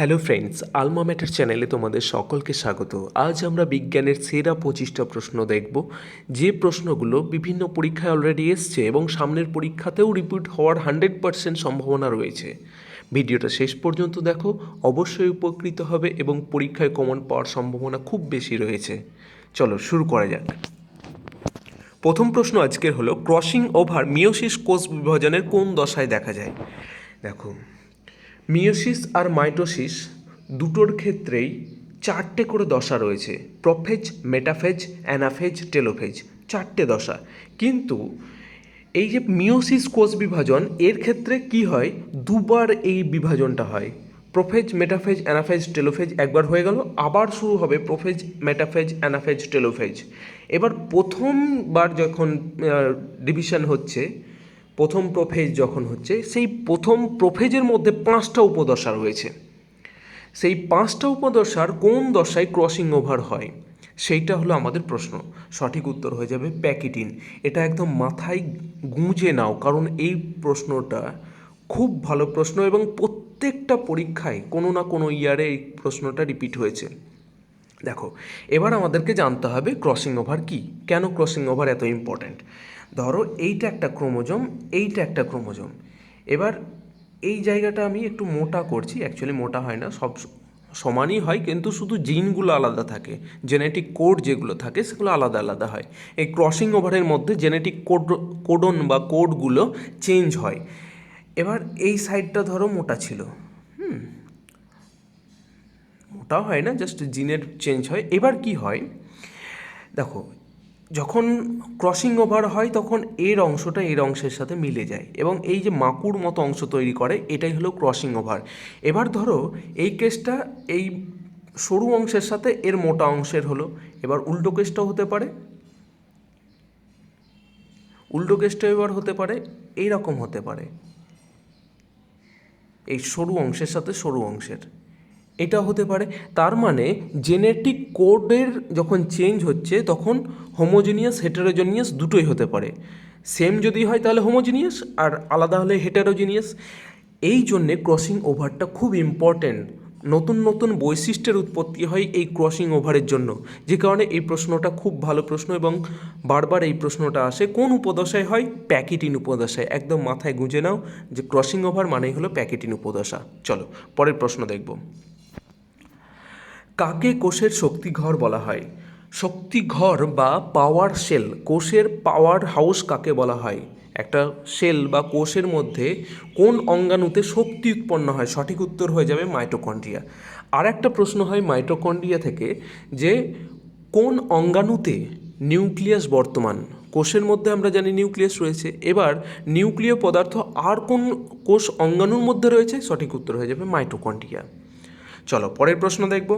Hello friends, আলমা matter চ্যানেলে তোমাদের সকলকে স্বাগত। আজ আমরা বিজ্ঞানের সেরা 25টা প্রশ্ন দেখব, যে প্রশ্নগুলো বিভিন্ন পরীক্ষায় অলরেডি এসছে এবং সামনের পরীক্ষাতেও রিপিট হওয়ার 100% সম্ভাবনা রয়েছে। ভিডিওটা শেষ পর্যন্ত দেখো, অবশ্যই উপকৃত হবে এবং পরীক্ষায় কমন পাওয়ার সম্ভাবনা খুব বেশি রয়েছে। চলো শুরু করা যাক। প্রথম প্রশ্ন আজকের হলো, ক্রসিং ওভার মিয়োসিস কোষ বিভাজনের কোন দশায় দেখা যায়? দেখো, মিয়োসিস আর মাইটোসিস দুটোর ক্ষেত্রেই 4টে করে দশা রয়েছে: প্রোফেজ, মেটাফেজ, অ্যানাফেজ, টেলোফেজ, 4টে দশা। কিন্তু এই যে মিয়োসিস কোষ বিভাজন, এর ক্ষেত্রে কি হয়, দুবার এই বিভাজনটা হয়। প্রোফেজ, মেটাফেজ, অ্যানাফেজ, টেলোফেজ একবার হয়ে গেল, আবার শুরু হবে প্রোফেজ, মেটাফেজ, অ্যানাফেজ, টেলোফেজ। এবার প্রথমবার যখন ডিভিশন হচ্ছে, প্রথম প্রোফেজ যখন হচ্ছে, সেই প্রথম প্রোফেজের মধ্যে 5টা উপদশা রয়েছে। সেই 5টা উপদশার কোন দশায় ক্রসিং ওভার হয়, সেইটা হলো আমাদের প্রশ্ন। সঠিক উত্তর হয়ে যাবে প্যাকিটিন। এটা একদম মাথায় গুঁজে নাও, কারণ এই প্রশ্নটা খুব ভালো প্রশ্ন এবং প্রত্যেকটা পরীক্ষায় কোনো না কোনো ইয়ারে এই প্রশ্নটা রিপিট হয়েছে। দেখো, এবার আমাদেরকে জানতে হবে ক্রসিং ওভার কী, কেন ক্রসিং ওভার এত ইম্পর্ট্যান্ট। ধরো এইটা একটা ক্রোমোজোম, এইটা একটা ক্রোমোজোম। এবার এই জায়গাটা আমি একটু মোটা করছি, অ্যাকচুয়ালি মোটা হয় না, সব সমানই হয়, কিন্তু শুধু জিনগুলো আলাদা থাকে, জেনেটিক কোড যেগুলো থাকে সেগুলো আলাদা আলাদা হয়। এই ক্রসিং ওভারের মধ্যে জেনেটিক কোডন বা কোডগুলো চেঞ্জ হয়। এবার এই সাইডটা ধরো মোটা ছিল, মোটা হয় না, জাস্ট জিনের চেঞ্জ হয়। এবার কি হয় দেখো, যখন ক্রসিং ওভার হয় তখন এর অংশটা এর অংশের সাথে মিলে যায় এবং এই যে মাকুর মতো অংশ তৈরি করে, এটাই হলো ক্রসিং ওভার। এবার ধরো এই কেসটা এই সরু অংশের সাথে এর মোটা অংশের হলো। এবার উল্টো কেসটাও হতে পারে, উল্টো কেসটাও এবার হতে পারে, এইরকম হতে পারে, এই সরু অংশের সাথে সরু অংশের এটা হতে পারে। তার মানে জেনেটিক কোডের যখন চেঞ্জ হচ্ছে তখন হোমোজিনিয়াস, হেটেরোজিনিয়াস দুটোই হতে পারে। সেম যদি হয় তাহলে হোমোজিনিয়াস, আর আলাদা হলে হেটেরোজিনিয়াস। এই জন্যে ক্রসিং ওভারটা খুব ইম্পর্ট্যান্ট। নতুন নতুন বৈশিষ্ট্যের উৎপত্তি হয় এই ক্রসিং ওভারের জন্য, যে কারণে এই প্রশ্নটা খুব ভালো প্রশ্ন এবং বারবার এই প্রশ্নটা আসে। কোন উপদশায় হয়? প্যাকিটিন উপদশায়। একদম মাথায় গুঁজে নাও যে ক্রসিং ওভার মানেই হলো প্যাকিটিন উপদশা। চলো পরের প্রশ্ন দেখব। কাকে কোষের শক্তিঘর বলা হয়? শক্তিঘর বা পাওয়ার সেল, কোষের পাওয়ার হাউস কাকে বলা হয়? একটা সেল বা কোষের মধ্যে কোন অঙ্গাণুতে শক্তি উৎপন্ন হয়? সঠিক উত্তর হয়ে যাবে মাইটোকন্ড্রিয়া। আর একটা প্রশ্ন হয় মাইটোকন্ড্রিয়া থেকে, যে কোন অঙ্গাণুতে নিউক্লিয়াস বর্তমান? কোষের মধ্যে আমরা জানি নিউক্লিয়াস রয়েছে, এবার নিউক্লিয় পদার্থ আর কোন কোষ অঙ্গাণুর মধ্যে রয়েছে? সঠিক উত্তর হয়ে যাবে মাইটোকন্ড্রিয়া। চলো পরের প্রশ্ন দেখব।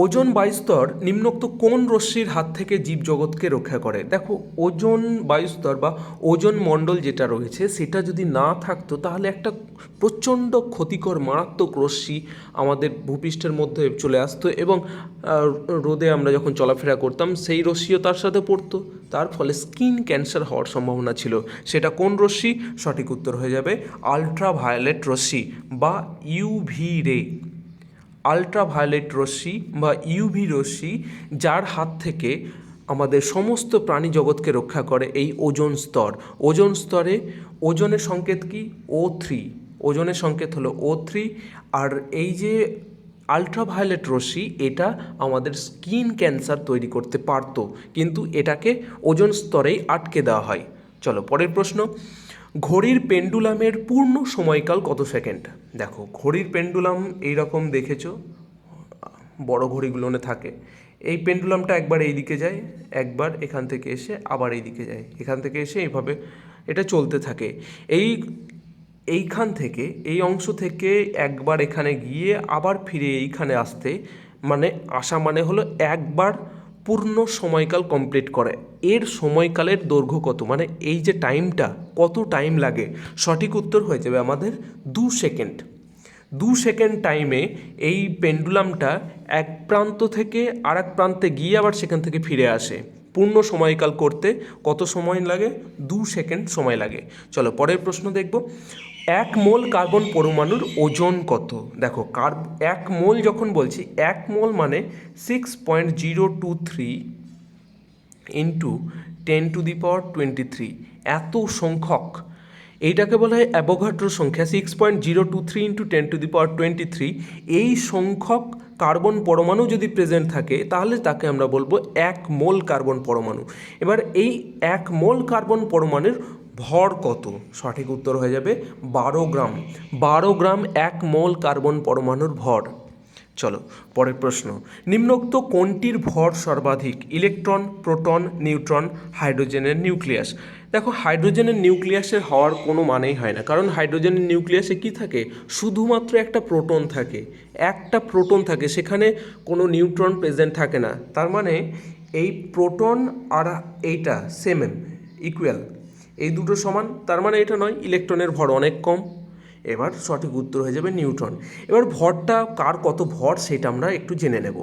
ওজোন বায়ুস্তর নিম্নোক্ত কোন রশ্মির হাত থেকে জীবজগৎকে রক্ষা করে? দেখো, ওজোন বায়ুস্তর বা ওজোন মণ্ডল যেটা রয়েছে, সেটা যদি না থাকতো তাহলে একটা প্রচণ্ড ক্ষতিকর মারাত্মক রশ্মি আমাদের ভূপৃষ্ঠের মধ্যে চলে আসতো এবং রোদে আমরা যখন চলাফেরা করতাম সেই রশ্মিও তার সাথে পড়তো, তার ফলে স্কিন ক্যান্সার হওয়ার সম্ভাবনা ছিল। সেটা কোন রশ্মি? সঠিক উত্তর হয়ে যাবে আলট্রাভায়োলেট রশ্মি বা ইউভি রে। আলট্রাভায়োলেট রশ্মি বা ইউভি রশ্মি, যার হাত থেকে আমাদের সমস্ত প্রাণী জগৎকে রক্ষা করে এই ওজোন স্তর। ওজোন স্তরে ওজনের সংকেত কি? O3। ওজনের সংকেত হলো O3। আর এই যে আলট্রাভায়োলেট রশ্মি, এটা আমাদের স্কিন ক্যান্সার তৈরি করতে পারতো, কিন্তু এটাকে ওজোন স্তরেই আটকে দেওয়া হয়। চলো পরের প্রশ্ন। ঘড়ির পেন্ডুলামের পূর্ণ সময়কাল কত সেকেন্ড? দেখো, ঘড়ির পেন্ডুলাম এইরকম দেখেছো, বড় ঘড়িগুলোনে থাকে। এই পেন্ডুলামটা একবার এই দিকে যায়, একবার এখান থেকে এসে আবার এই দিকে যায়, এখান থেকে এসে এইভাবে এটা চলতে থাকে। এইখান থেকে, এই অংশ থেকে একবার এখানে গিয়ে আবার ফিরে এইখানে আসতে, মানে আসা মানে হলো একবার পূর্ণ সময়কাল কমপ্লিট করে। এর সময়কালের দৈর্ঘ্য কত, মানে এই যে টাইমটা, কত টাইম লাগে? সঠিক উত্তর হয়ে যাবে আমাদের 2 সেকেন্ড। 2 সেকেন্ড টাইমে এই পেন্ডুলামটা এক প্রান্ত থেকে আর এক প্রান্তে গিয়ে আবার সেখান থেকে ফিরে আসে। পূর্ণ সময়কাল করতে কত সময় লাগে? 2 সেকেন্ড সময় লাগে। চলো পরের প্রশ্ন দেখব। এক মোল কার্বন পরমাণুর ওজন কত? দেখো এক মোল যখন বলছি, এক মোল মানে 6.023 ইন্টু 10⁻23, এত সংখ্যক। এইটাকে বলা হয় অ্যাভোগাড্রো সংখ্যা। 6.023 ইন্টু 10⁻23, এই সংখ্যক কার্বন পরমাণু যদি প্রেজেন্ট থাকে তাহলে তাকে আমরা বলবো এক মোল কার্বন পরমাণু। এবার এই এক মোল কার্বন পরমাণুর ভর কত? সঠিক উত্তর হয়ে যাবে 12 গ্রাম। 12 গ্রাম এক মোল কার্বন পরমাণুর ভর। চলো পরের প্রশ্ন, নিম্নোক্ত কোনটির ভর সর্বাধিক? ইলেকট্রন, প্রোটন, নিউট্রন, হাইড্রোজেনের নিউক্লিয়াস। দেখো হাইড্রোজেনের নিউক্লিয়াসের হওয়ার কোনো মানেই হয় না, কারণ হাইড্রোজেনের নিউক্লিয়াসে কি থাকে? শুধুমাত্র একটা প্রোটন থাকে, একটা প্রোটন থাকে, সেখানে কোনো নিউট্রন প্রেজেন্ট থাকে না। তার মানে এই প্রোটন আর এইটা সেম ইকুয়াল, এই দুটো সমান, তার মানে এটা নয়। ইলেকট্রনের ভর অনেক কম। এবার সঠিক উত্তর হয়ে যাবে নিউট্রন। এবার ভরটা কার কত ভর সেটা আমরা একটু জেনে নেব।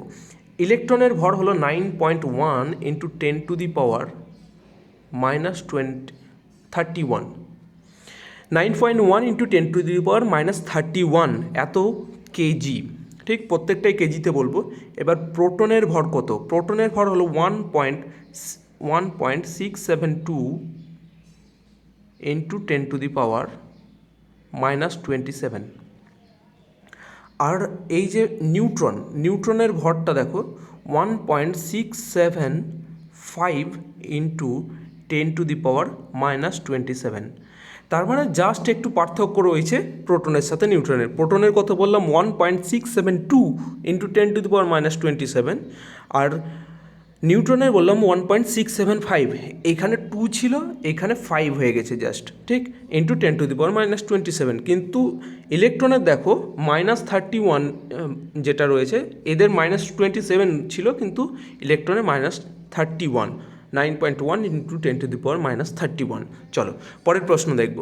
ইলেকট্রনের ভর হলো 9.1 ইন্টু 10⁻31। 9.1 ইন্টু 10⁻31 এত কেজি, ঠিক প্রত্যেকটাই কেজিতে বলবো। এবার প্রোটনের ভর কত? প্রোটনের ভর হলো 1.672 ইন্টু 10⁻27। আর এই যে নিউট্রনের ভরটা দেখো 1.675 ইন্টু 10⁻27। তার মানে জাস্ট একটু পার্থক্য রয়েছে প্রোটনের সাথে নিউট্রনের। প্রোটনের কথা বললাম 1.672 ইন্টু 10⁻27, আর নিউট্রনের বললাম 1.675। এখানে 2 ছিল, এখানে 5 হয়ে গেছে জাস্ট, ঠিক, ইন্টু 10⁻27। কিন্তু ইলেকট্রনের দেখো -31 যেটা রয়েছে, এদের -27 ছিল, কিন্তু ইলেকট্রনের -31, 9.1 ইন্টু 10⁻31। চলো পরের প্রশ্ন দেখব,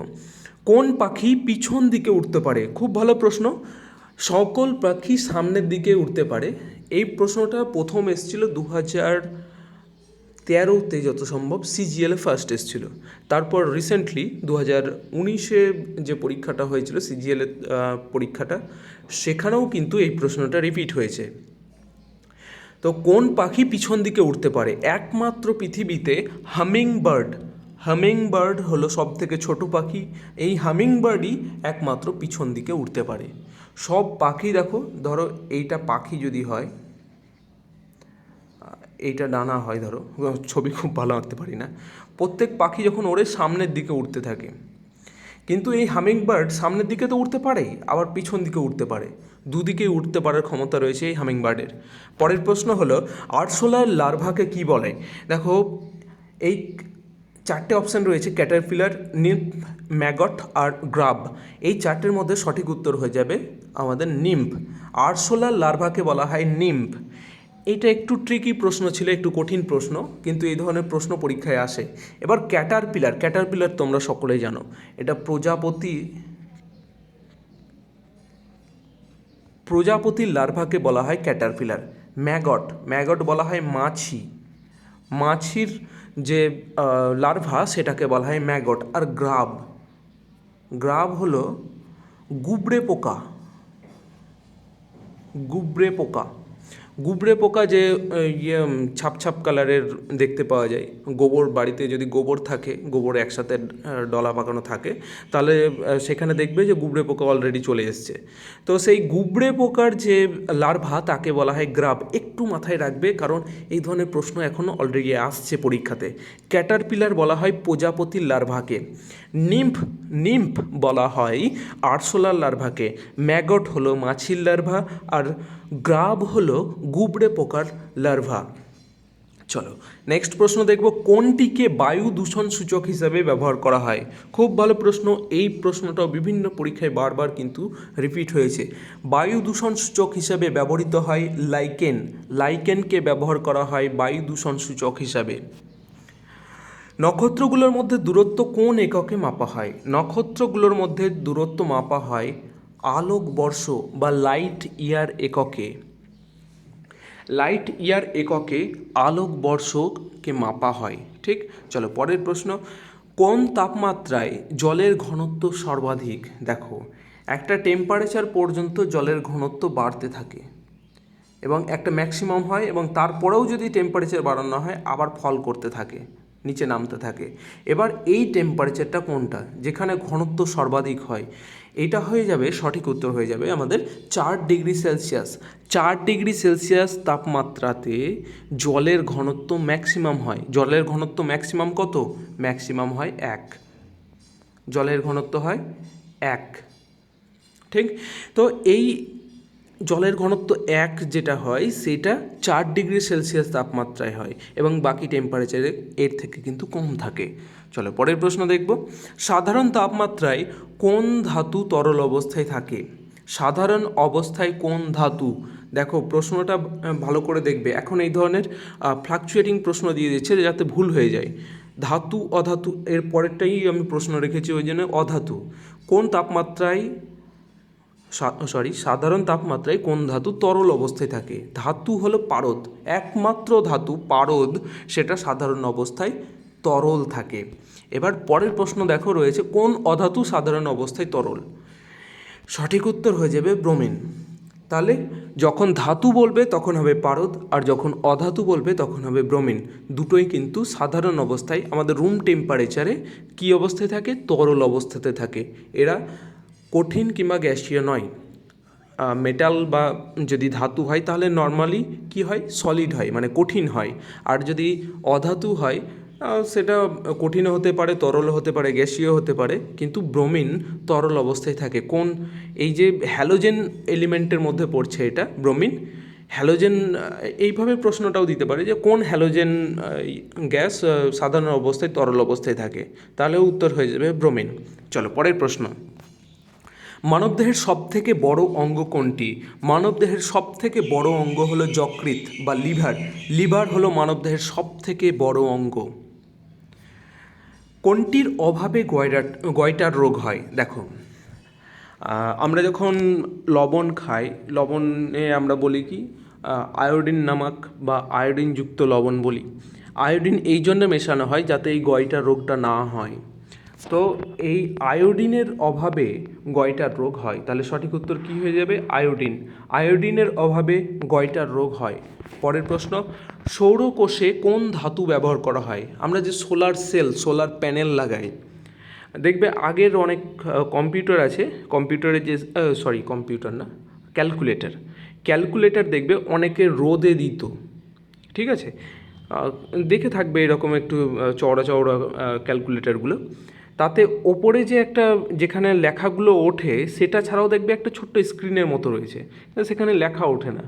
কোন পাখি পিছন দিকে উঠতে পারে? খুব ভালো প্রশ্ন। সকল পাখি সামনের দিকে উঠতে পারে। এই প্রশ্নটা প্রথম এসেছিল 2013-তে যত সম্ভব, সিজিএলে ফার্স্ট এসেছিল। তারপর রিসেন্টলি 2019-এ যে পরীক্ষাটা হয়েছিল সিজিএল পরীক্ষাটা, সেখানেও কিন্তু এই প্রশ্নটা রিপিট হয়েছে। তো কোন পাখি পিছন দিকে উঠতে পারে? একমাত্র পৃথিবীতে হামিংবার্ড হলো সব থেকে ছোটো পাখি। এই হামিংবার্ডই একমাত্র পিছন দিকে উঠতে পারে। সব পাখি দেখো, ধরো এইটা পাখি যদি হয়, এইটা ডানা হয়, ধরো, ছবি খুব ভালো আঁকতে পারি না। প্রত্যেক পাখি যখন ওড়ে সামনের দিকে উঠতে থাকে, কিন্তু এই হামিংবার্ড সামনের দিকে তো উঠতে পারে, আবার পিছন দিকে উঠতে পারে, দুদিকে উঠতে পারার ক্ষমতা রয়েছে এই হামিংবার্ডের। পরের প্রশ্ন হলো, আরশোলার লার্ভাকে কি বলে? দেখো এই 4টে অপশান রয়েছে, ক্যাটারপিলার, নিম্ফ, ম্যাগট আর গ্রাব। এই 4টের মধ্যে সঠিক উত্তর হয়ে যাবে আমাদের নিম্ফ। আরশোলার লার্ভাকে বলা হয় নিম্ফ। এটা একটু ট্রিকি প্রশ্ন ছিল, একটু কঠিন প্রশ্ন, কিন্তু এই ধরনের প্রশ্ন পরীক্ষায় আসে। এবার ক্যাটারপিলার তোমরা সকলেই জানো, এটা প্রজাপতির লার্ভাকে বলা হয় ক্যাটারপিলার। ম্যাগট বলা হয় মাছির যে লার্ভা, সেটাকে বলা হয় ম্যাগট। আর গ্রাব হলো গুবরে পোকা যে ছাপ কালারের দেখতে পাওয়া যায়। বাড়িতে যদি গোবর থাকে, গোবর একসাথে ডলা পাকানো থাকে, তাহলে সেখানে দেখবে যে গুবরে পোকা অলরেডি চলে এসছে। তো সেই গুবরে পোকার যে লার্ভা, তাকে বলা হয় গ্রাব। একটু মাথায় রাখবে, কারণ এই ধরনের প্রশ্ন এখনও অলরেডি আসছে পরীক্ষাতে। ক্যাটারপিলার বলা হয় প্রজাপতির লার্ভাকে, নিম্ফ বলা হয় আরশোলার লার্ভাকে, ম্যাগট হলো মাছির লার্ভা, আর গ্রাব হলো গুবরে পোকার লার্ভা। চলো নেক্সট প্রশ্ন দেখব, কোনটিকে বায়ু দূষণ সূচক হিসাবে ব্যবহার করা হয়? খুব ভালো প্রশ্ন। এই প্রশ্নটাও বিভিন্ন পরীক্ষায় বারবার কিন্তু রিপিট হয়েছে। বায়ু দূষণ সূচক হিসাবে ব্যবহৃত হয় লাইকেনকে ব্যবহার করা হয় বায়ু দূষণ সূচক হিসাবে। নক্ষত্রগুলোর মধ্যে দূরত্ব কোন এককে মাপা হয়? নক্ষত্রগুলোর মধ্যে দূরত্ব মাপা হয় আলোকবর্ষ বা লাইট ইয়ার এককে। আলোকবর্ষকে মাপা হয়, ঠিক। চলো পরের প্রশ্ন, কোন তাপমাত্রায় জলের ঘনত্ব সর্বাধিক? দেখো, একটা টেম্পারেচার পর্যন্ত জলের ঘনত্ব বাড়তে থাকে এবং একটা ম্যাক্সিমাম হয়, এবং তারপরেও যদি টেম্পারেচার বাড়ানো হয় আবার ফল করতে থাকে, নিচে নামতে থাকে। এবার এই টেম্পারেচারটা কোনটা যেখানে ঘনত্ব সর্বাধিক হয়? এটা হয়ে যাবে, সঠিক উত্তর হয়ে যাবে আমাদের 4 ডিগ্রি সেলসিয়াস। 4 ডিগ্রি সেলসিয়াস তাপমাত্রাতে জলের ঘনত্ব ম্যাক্সিমাম হয়। জলের ঘনত্ব ম্যাক্সিমাম কত? ম্যাক্সিমাম হয় 1। জলের ঘনত্ব হয় 1, ঠিক? তো এই জলের ঘনত্ব 1 যেটা হয় সেটা 4 ডিগ্রি সেলসিয়াস তাপমাত্রায় হয়, এবং বাকি টেম্পারেচারে এর থেকে কিন্তু কম থাকে। চলো পরের প্রশ্ন দেখব। সাধারণ তাপমাত্রায় কোন ধাতু তরল অবস্থায় থাকে? সাধারণ অবস্থায় কোন ধাতু? দেখো, প্রশ্নটা ভালো করে দেখবে। এখন এই ধরনের ফ্লাকচুয়েটিং প্রশ্ন দিয়ে দিচ্ছে যাতে ভুল হয়ে যায়। ধাতু অধাতু এর পরেরটাই আমি প্রশ্ন রেখেছি, ওই জন্য অধাতু। কোন তাপমাত্রায় সাধারণ তাপমাত্রায় কোন ধাতু তরল অবস্থায় থাকে? ধাতু হলো পারদ, একমাত্র ধাতু পারদ, সেটা সাধারণ অবস্থায় তরল থাকে। এবার পরের প্রশ্ন দেখো রয়েছে, কোন অধাতু সাধারণ অবস্থায় তরল? সঠিক উত্তর হয়ে যাবে ব্রোমিন। তাহলে যখন ধাতু বলবে তখন হবে পারদ, আর যখন অধাতু বলবে তখন হবে ব্রোমিন। দুটোই কিন্তু সাধারণ অবস্থায় আমাদের রুম টেম্পারেচারে কী অবস্থায় থাকে? তরল অবস্থাতে থাকে। এরা কঠিন কিংবা গ্যাসীয় নয়। মেটাল বা যদি ধাতু হয় তাহলে নর্মালি কি হয়? সলিড হয়, মানে কঠিন হয়। আর যদি অধাতু হয় সেটা কঠিনও হতে পারে, তরল হতে পারে, গ্যাসীয় হতে পারে, কিন্তু ব্রোমিন তরল অবস্থায় থাকে। কোন, এই যে হ্যালোজেন এলিমেন্টের মধ্যে পড়ছে এটা ব্রোমিন। হ্যালোজেন, এইভাবে প্রশ্নটাও দিতে পারে যে কোন হ্যালোজেন গ্যাস সাধারণ অবস্থায় তরল অবস্থায় থাকে, তাহলে উত্তর হয়ে যাবে ব্রোমিন। চলো পরের প্রশ্ন। মানবদেহের সবথেকে বড় অঙ্গ কোনটি? মানবদেহের সবথেকে বড় অঙ্গ হলো যকৃৎ বা লিভার। লিভার হলো মানবদেহের সবথেকে বড় অঙ্গ। কোনটির অভাবে গয়টার রোগ হয়? দেখো, আমরা যখন লবণ খাই, লবণে আমরা বলি কি? আয়োডিন নামক বা আয়োডিনযুক্ত লবণ বলি। আয়োডিন এই জন্য মেশানো হয় যাতে এই গয়টার রোগটা না হয়। তো এই আয়োডিনের অভাবে গয়টার রোগ হয়, তাহলে সঠিক উত্তর কী হয়ে যাবে? আয়োডিন। আয়োডিনের অভাবে গয়টার রোগ হয়। পরের প্রশ্ন, সৌরকোষে কোন ধাতু ব্যবহার করা হয়? আমরা যে সোলার সেল, সোলার প্যানেল লাগাই, দেখবে আগের অনেক কম্পিউটার আছে, কম্পিউটারে যে কম্পিউটার না, ক্যালকুলেটর দেখবে অনেকে রোদে দিত, ঠিক আছে? দেখে থাকবে এরকম একটু চওড়া চওড়া ক্যালকুলেটরগুলো। তাতে ওপরে যে একটা যেখানে লেখাগুলো ওঠে সেটা ছাড়াও দেখবে একটা ছোট্ট স্ক্রিনের মতো রয়েছে, সেখানে লেখা ওঠে না,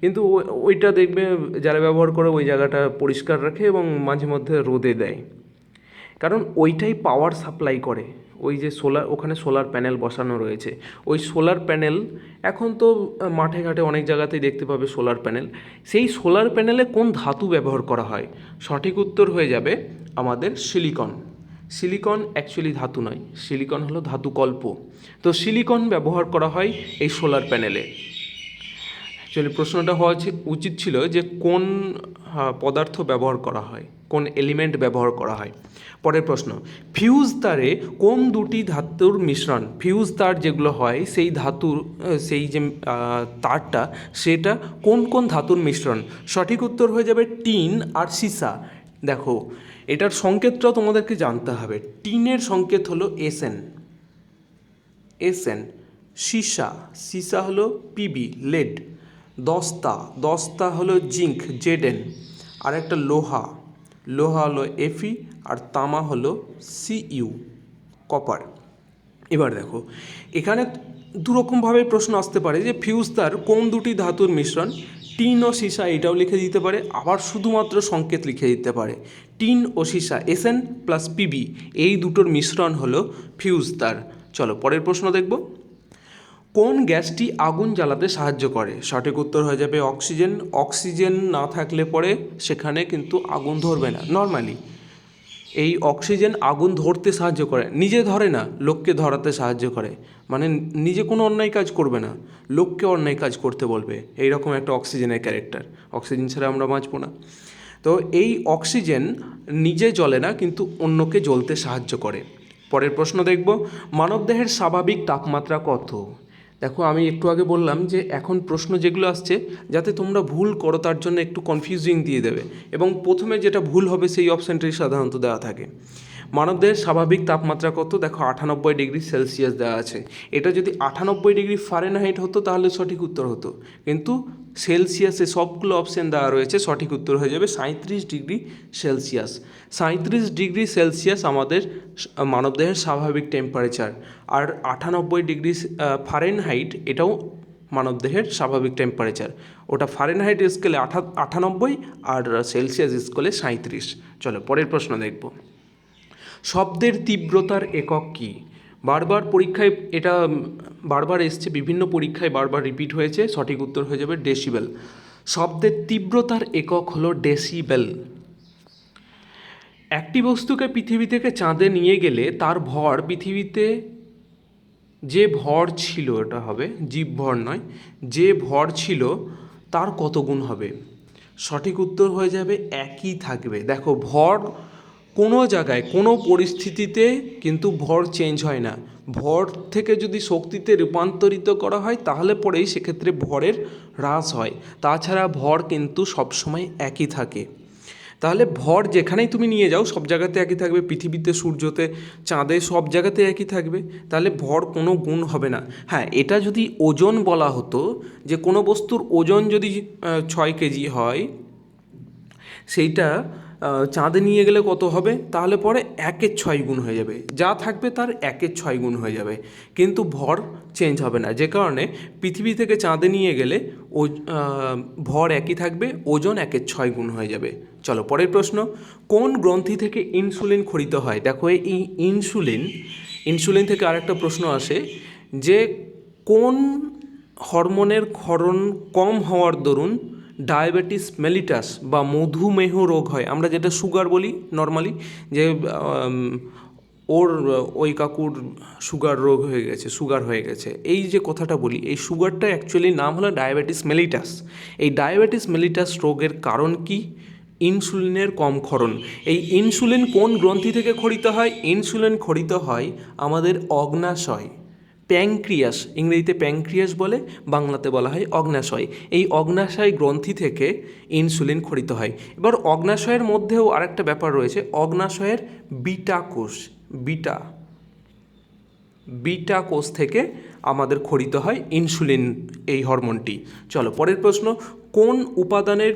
কিন্তু ওইটা দেখবে যারা ব্যবহার করে ওই জায়গাটা পরিষ্কার রাখে এবং মাঝে মধ্যে রোদে দেয়, কারণ ওইটাই পাওয়ার সাপ্লাই করে। ওই যে ওখানে সোলার প্যানেল বসানো রয়েছে, ওই সোলার প্যানেল এখন তো মাঠে ঘাটে অনেক জায়গাতেই দেখতে পাবে সোলার প্যানেল। সেই সোলার প্যানেলে কোন ধাতু ব্যবহার করা হয়? সঠিক উত্তর হয়ে যাবে আমাদের সিলিকন। সিলিকন অ্যাকচুয়ালি ধাতু নয়, সিলিকন হলো ধাতুকল্প। তো সিলিকন ব্যবহার করা হয় এই সোলার প্যানেলে। অ্যাকচুয়ালি প্রশ্নটা হওয়া উচিত ছিল যে কোন পদার্থ ব্যবহার করা হয়, কোন এলিমেন্ট ব্যবহার করা হয়। পরের প্রশ্ন, ফিউজ তারে কোন দুটি ধাতুর মিশ্রণ? ফিউজ তার যেগুলো হয় সেই ধাতুর, সেই যে তারটা, সেটা কোন কোন ধাতুর মিশ্রণ? সঠিক উত্তর হয়ে যাবে টিন আর সীসা। দেখো, এটার সংকেতটাও তোমাদেরকে জানতে হবে। টিনের সংকেত হলো এসএন। সীসা হলো পিবি, লেড। দস্তা হলো জিঙ্ক, জেডএন। আর একটা লোহা হলো এফি, আর তামা হলো সিইউ, কপার। এবার দেখো, এখানে দুরকমভাবে প্রশ্ন আসতে পারে যে ফিউজ তার কোন দুটি ধাতুর মিশ্রণ? টিন ও সীসা, এটাও লিখে দিতে পারে, আবার শুধুমাত্র সংকেত লিখে দিতে পারে। টিন ও সীসা, এসএন প্লাস পিবি, এই দুটোর মিশ্রণ হলো ফিউজ তার। চলো পরের প্রশ্ন দেখব। কোন গ্যাসটি আগুন জ্বালাতে সাহায্য করে? সঠিক উত্তর হয়ে যাবে অক্সিজেন। অক্সিজেন না থাকলে পরে সেখানে কিন্তু আগুন ধরবে না নর্মালি। এই অক্সিজেন আগুন ধরতে সাহায্য করে, নিজে ধরে না, লোককে ধরাতে সাহায্য করে। মানে নিজে কোনো অন্যায় কাজ করবে না, লোককে অন্যায় কাজ করতে বলবে, এইরকম একটা অক্সিজেনের ক্যারেক্টার। অক্সিজেন ছাড়া আমরা বাঁচবো না। তো এই অক্সিজেন নিজে জ্বলে না, কিন্তু অন্যকে জ্বলতে সাহায্য করে। পরের প্রশ্ন দেখব, মানবদেহের স্বাভাবিক তাপমাত্রা কত? দেখো আমি একটু আগে বললাম যে এখন প্রশ্ন যেগুলো আসছে যাতে তোমরা ভুল করো তার জন্য একটু কনফিউজিং দিয়ে দেবে, এবং প্রথমে যেটা ভুল হবে সেই অপশানটাই সাধারণত দেওয়া থাকে। মানবদেহের স্বাভাবিক তাপমাত্রা কত? দেখো 98 ডিগ্রি সেলসিয়াস দেওয়া আছে। এটা যদি 98 ডিগ্রি ফারেনহাইট হতো তাহলে সঠিক উত্তর হতো, কিন্তু সেলসিয়াসে সবগুলো অপশান দেওয়া রয়েছে, সঠিক উত্তর হয়ে যাবে 37 ডিগ্রি সেলসিয়াস। 37 ডিগ্রি সেলসিয়াস আমাদের মানবদেহের স্বাভাবিক টেম্পারেচার, আর 98 ডিগ্রি ফারেনহাইট এটাও মানবদেহের স্বাভাবিক টেম্পারেচার। ওটা ফারেনহাইট স্কেলে 98 আর সেলসিয়াস স্কেলে 37। চলো পরের প্রশ্ন দেখব, শব্দের তীব্রতার একক কী? বারবার পরীক্ষায় এটা বারবার এসছে, বিভিন্ন পরীক্ষায় বারবার রিপিট হয়েছে, সঠিক উত্তর হয়ে যাবে ডেসিবেল। শব্দের তীব্রতার একক হলো ডেসিবেল। একটি বস্তুকে পৃথিবী থেকে চাঁদে নিয়ে গেলে তার ভর পৃথিবীতে যে ভর ছিল, এটা হবে জীব ভর নয়, যে ভর ছিল তার কত গুণ হবে? সঠিক উত্তর হয়ে যাবে একই থাকবে। দেখো ভর কোনো জায়গায় কোনো পরিস্থিতিতে কিন্তু ভর চেঞ্জ হয় না। ভর থেকে যদি শক্তিতে রূপান্তরিত করা হয় তাহলে পরেই সেক্ষেত্রে ভরের হ্রাস হয়, তাছাড়া ভর কিন্তু সবসময় একই থাকে। তাহলে ভর যেখানেই তুমি নিয়ে যাও সব জায়গাতে একই থাকবে, পৃথিবীতে, সূর্যতে, চাঁদে, সব জায়গাতে একই থাকবে, তাহলে ভর কোনো গুণ হবে না। হ্যাঁ, এটা যদি ওজন বলা হতো, যে কোনো বস্তুর ওজন যদি 6 কেজি হয়, সেইটা চাঁদে নিয়ে গেলে কত হবে? তাহলে পরে 1/6 গুণ হয়ে যাবে, যা থাকবে তার 1/6 গুণ হয়ে যাবে, কিন্তু ভর চেঞ্জ হবে না। যে কারণে পৃথিবী থেকে চাঁদে নিয়ে গেলে ভর একই থাকবে, ওজন 1/6 গুণ হয়ে যাবে। চলো পরের প্রশ্ন, কোন গ্রন্থি থেকে ইনসুলিন ক্ষরিত হয়? দেখো এই ইনসুলিন থেকে আরেকটা প্রশ্ন আসে যে কোন হরমোনের ক্ষরণ কম হওয়ার দরুন ডায়াবেটিস মেলিটাস বা মধুমেহ রোগ হয়? আমরা যেটা সুগার বলি নর্মালি, যে ওই কাকুর সুগার রোগ হয়ে গেছে, সুগার হয়ে গেছে, এই যে কথাটা বলি, এই সুগারটা অ্যাকচুয়ালি নাম হলো ডায়াবেটিস মেলিটাস। এই ডায়াবেটিস মেলিটাস রোগের কারণ কি? ইনসুলিনের কম ক্ষরণ। এই ইনসুলিন কোন গ্রন্থি থেকে ক্ষরিত হয়? ইনসুলিন ক্ষরিত হয় আমাদের অগ্ন্যাশয়, প্যাংক্রিয়াস, ইংরেজিতে প্যাংক্রিয়াস বলে, বাংলাতে বলা হয় অগ্ন্যাশয়। এই অগ্ন্যাশয় গ্রন্থি থেকে ইনসুলিন ক্ষরিত হয়। এবার অগ্ন্যাশয়ের মধ্যেও আরেকটা ব্যাপার রয়েছে, অগ্ন্যাশয়ের বিটা কোষ, বিটা কোষ থেকে আমাদের ক্ষরিত হয় ইনসুলিন, এই হরমোনটি। চলো পরের প্রশ্ন, কোন উপাদানের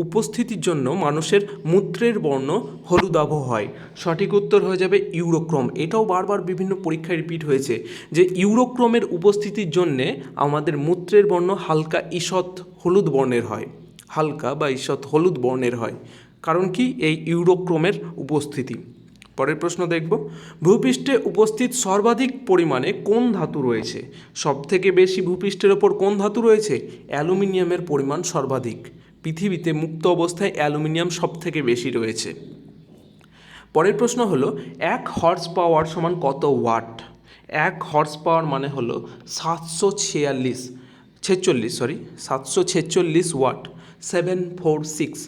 উপস্থিতির জন্য মানুষের মূত্রের বর্ণ হলুদাভ হয়? সঠিক উত্তর হয়ে যাবে ইউরোক্রোম। এটাও বারবার বিভিন্ন পরীক্ষায় রিপিট হয়েছে যে ইউরোক্রোমের উপস্থিতির জন্যে আমাদের মূত্রের বর্ণ হালকা ঈষৎ হলুদ বর্ণের হয়, হালকা বা ঈষৎ হলুদ বর্ণের হয়। কারণ কি? এই ইউরোক্রোমের উপস্থিতি। পরের প্রশ্ন দেখব, ভূপৃষ্ঠে উপস্থিত সর্বাধিক পরিমাণে কোন ধাতু রয়েছে? সবথেকে বেশি ভূপৃষ্ঠের ওপর কোন ধাতু রয়েছে? অ্যালুমিনিয়ামের পরিমাণ সর্বাধিক। পৃথিবীতে মুক্ত অবস্থায় অ্যালুমিনিয়াম সবথেকে বেশি রয়েছে। পরের প্রশ্ন হলো, 1 হর্স পাওয়ার সমান কত ওয়াট? 1 হর্স পাওয়ার মানে হলো 746 ওয়াট, 746।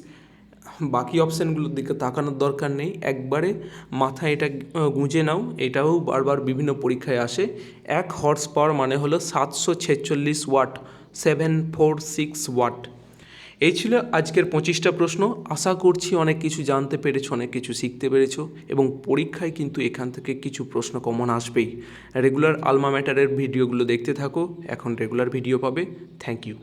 বাকি অপশানগুলোর দিকে তাকানোর দরকার নেই, একবারে মাথায় এটা গুঁজে নাও, এটাও বারবার বিভিন্ন পরীক্ষায় আসে। 1 হর্স পাওয়ার মানে হলো 746 ওয়াট, 746 ওয়াট। এই ছিল আজকের 25টা প্রশ্ন। আশা করছি অনেক কিছু জানতে পেরেছো, অনেক কিছু শিখতে পেরেছো, এবং পরীক্ষায় কিন্তু এখান থেকে কিছু প্রশ্ন কমন আসবেই। রেগুলার আলমা ম্যাটারের ভিডিওগুলো দেখতে থাকো, এখন রেগুলার ভিডিও পাবে। Thank you.